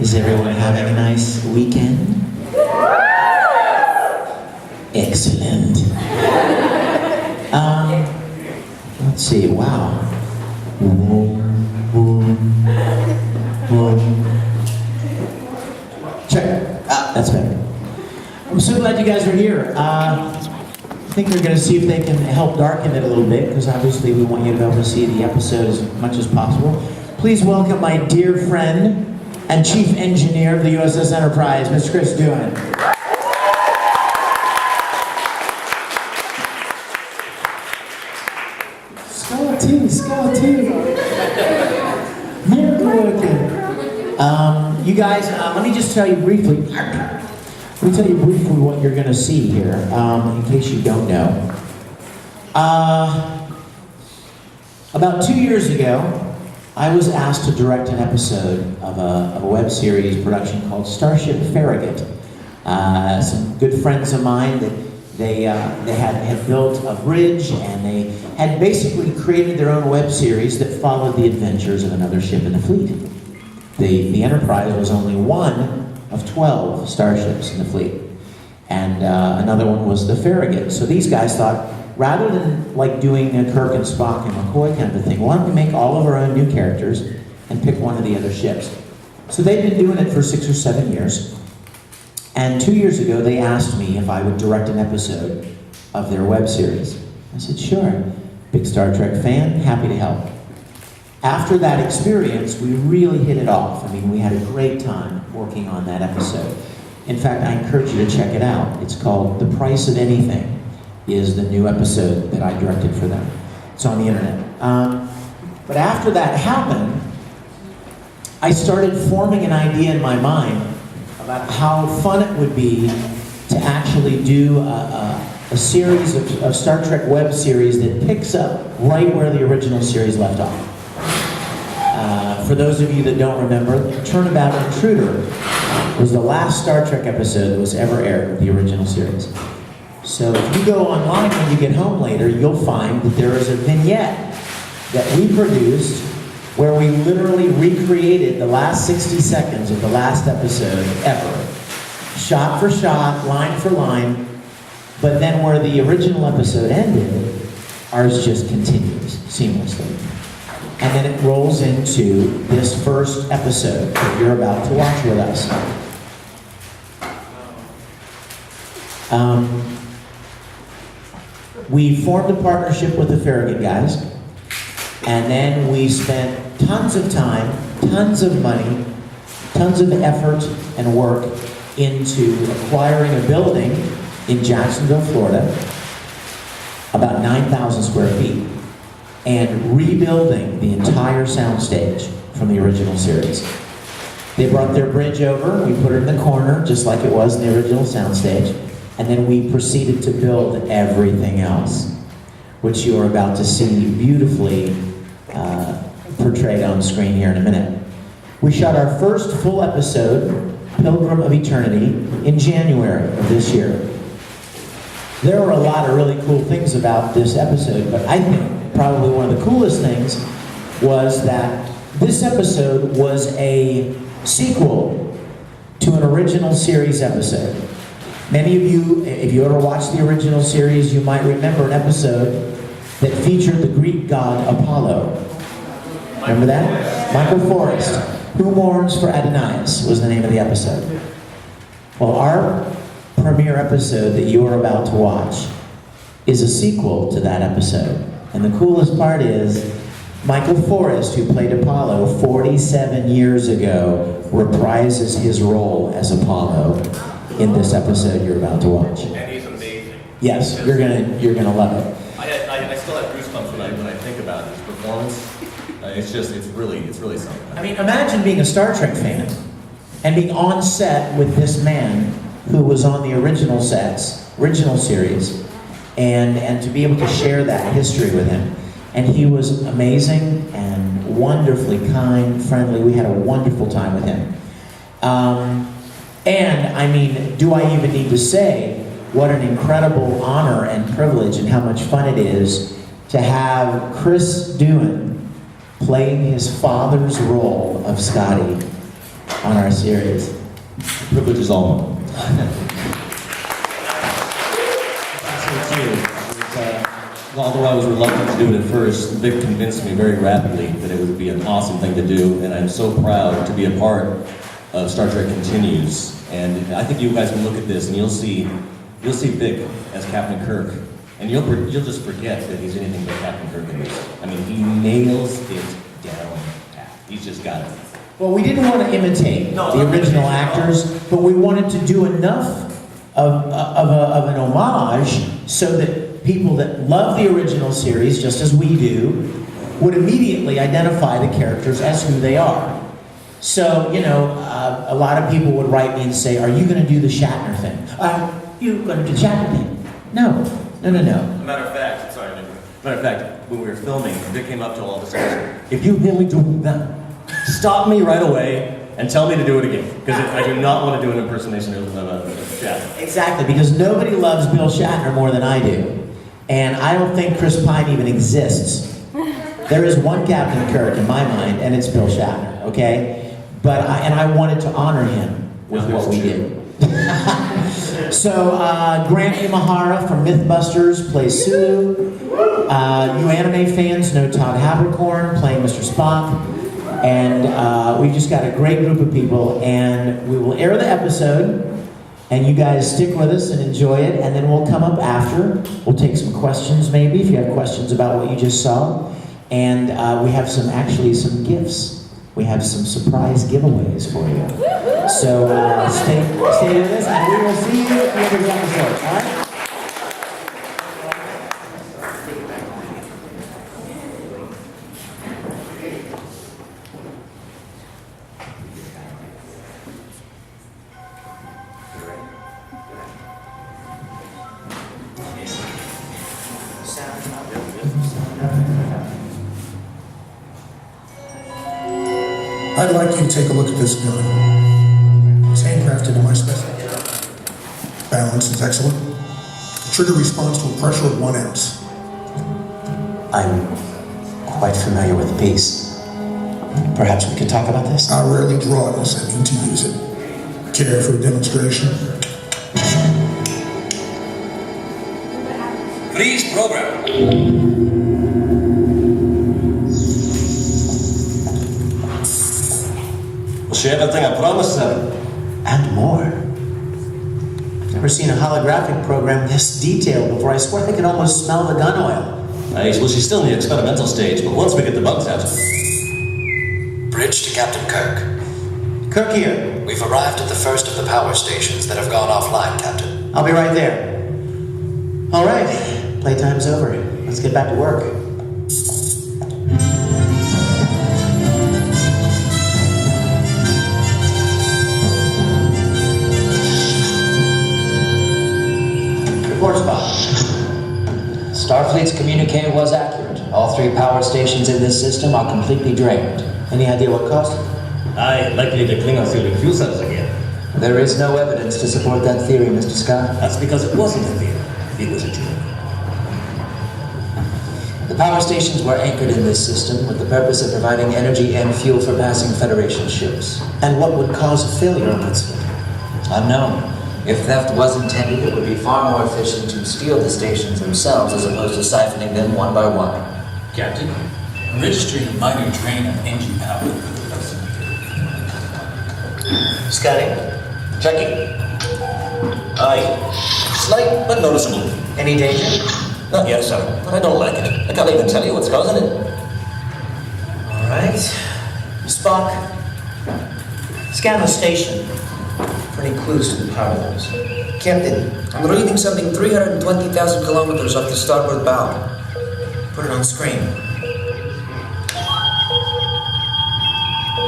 Is everyone having a nice weekend? Excellent. Let's see, wow. Check. That's better. I'm so glad you guys are here. I think we're going to see if they can help darken it a little bit, because obviously we want you to be able to see the episode as much as possible. Please welcome my dear friend and Chief Engineer of the USS Enterprise, Mr. Chris Doohan. Scotty. Miracle working. You guys, let me just tell you briefly. What you're going to see here, in case you don't know. About 2 years ago, I was asked to direct an episode of a web series production called Starship Farragut. Some good friends of mine that they had built a bridge, and they had basically created their own web series that followed the adventures of another ship in the fleet. The Enterprise was only one of 12 starships in the fleet, and another one was the Farragut. So these guys thought, rather than like doing a Kirk and Spock and McCoy kind of a thing, why don't we make all of our own new characters and pick one of the other ships? So they've been doing it for 6 or 7 years. And 2 years ago, they asked me if I would direct an episode of their web series. I said, sure. Big Star Trek fan, happy to help. After that experience, we really hit it off. I mean, we had a great time working on that episode. In fact, I encourage you to check it out. It's called The Price of Anything, is the new episode that I directed for them. It's on the internet. But after that happened, I started forming an idea in my mind about how fun it would be to actually do a series of Star Trek web series that picks up right where the original series left off. For those of you that don't remember, Turnabout Intruder was the last Star Trek episode that was ever aired of the original series. So if you go online when you get home later, you'll find that there is a vignette that we produced where we literally recreated the last 60 seconds of the last episode ever. Shot for shot, line for line, but then where the original episode ended, ours just continues seamlessly. And then it rolls into this first episode that you're about to watch with us. We formed a partnership with the Farragut guys, and then we spent tons of time, tons of money, tons of effort and work into acquiring a building in Jacksonville, Florida, about 9,000 square feet, and rebuilding the entire soundstage from the original series. They brought their bridge over, we put it in the corner, just like it was in the original soundstage, and then we proceeded to build everything else, which you are about to see beautifully portrayed on screen here in a minute. We shot our first full episode, Pilgrim of Eternity, in January of this year. There were a lot of really cool things about this episode, but I think probably one of the coolest things was that this episode was a sequel to an original series episode. Many of you, if you ever watched the original series, you might remember an episode that featured the Greek god Apollo. Remember that? Michael Forrest. Who Mourns for Adonais was the name of the episode. Well, our premiere episode that you are about to watch is a sequel to that episode. And the coolest part is, Michael Forrest, who played Apollo 47 years ago, reprises his role as Apollo in this episode you're about to watch. And he's amazing. Yes, you're gonna love it. I still have goosebumps when I think about his performance. It's really something. I mean, imagine being a Star Trek fan and being on set with this man who was on the original series, and to be able to share that history with him. And he was amazing and wonderfully kind, friendly. We had a wonderful time with him. And I mean, do I even need to say what an incredible honor and privilege and how much fun it is to have Chris Doohan playing his father's role of Scotty on our series. The privilege is all mine. Although I was reluctant to do it at first, Vic convinced me very rapidly that it would be an awesome thing to do, and I'm so proud to be a part of Star Trek Continues. And I think you guys can look at this and you'll see Vic as Captain Kirk, and you'll just forget that he's anything but Captain Kirk in this. I mean, he nails it down pat. He's just got it. Well, we didn't want to imitate the original actors, but we wanted to do enough of an homage so that people that love the original series, just as we do, would immediately identify the characters as who they are. So, you know, a lot of people would write me and say, are you going to do the Shatner thing? Are you going to do the Shatner thing? No. Matter of fact, when we were filming, Vic came up to all of us and said, if you hear me doing that, stop me right away and tell me to do it again. Because I do not want to do an impersonation of Shatner. Exactly, because nobody loves Bill Shatner more than I do. And I don't think Chris Pine even exists. There is one Captain Kirk in my mind, and it's Bill Shatner, okay? I wanted to honor him with what we did. So, Grant Imahara from Mythbusters plays Sulu. You anime fans know Todd Haberkorn playing Mr. Spock. And we've just got a great group of people, and we will air the episode. And you guys stick with us and enjoy it, and then we'll come up after. We'll take some questions maybe, if you have questions about what you just saw. And we have some gifts. We have some surprise giveaways for you. So stay with us, and we will see you at the end of the episode, all right? I'd like you to take a look at this gun. It's handcrafted to my specification. Balance is excellent. The trigger responds to a pressure of 1 ounce. I'm quite familiar with the piece. Perhaps we could talk about this? I rarely draw this. I need to use it. Care for a demonstration? Freeze program. Well, she everything I promised them. And more. I've never seen a holographic program this detailed before. I swear I could almost smell the gun oil. Nice. Well, she's still in the experimental stage, but once we get the bugs out. Bridge to Captain Kirk. Kirk here. We've arrived at the first of the power stations that have gone offline, Captain. I'll be right there. All right, playtime's over. Let's get back to work. Report spot. Starfleet's communique was accurate. All 3 power stations in this system are completely drained. Any idea what caused it? Aye, likely the Klingons will refuse us again. There is no evidence to support that theory, Mr. Scott. That's because it wasn't a theory. It was a joke. The power stations were anchored in this system with the purpose of providing energy and fuel for passing Federation ships. And what would cause a failure on that system? Unknown. If theft was intended, it would be far more efficient to steal the stations themselves as opposed to siphoning them one by one. Captain, I'm registering a minor drain on engine power. Scanning. Checking. Aye. Slight but noticeable. Any danger? Not yet, sir, but I don't like it. I can't even tell you what's causing it. All right. Spock, scan the station for any clues to the power levels. Captain, I'm reading something 320,000 kilometers off the starboard bow. Put it on screen.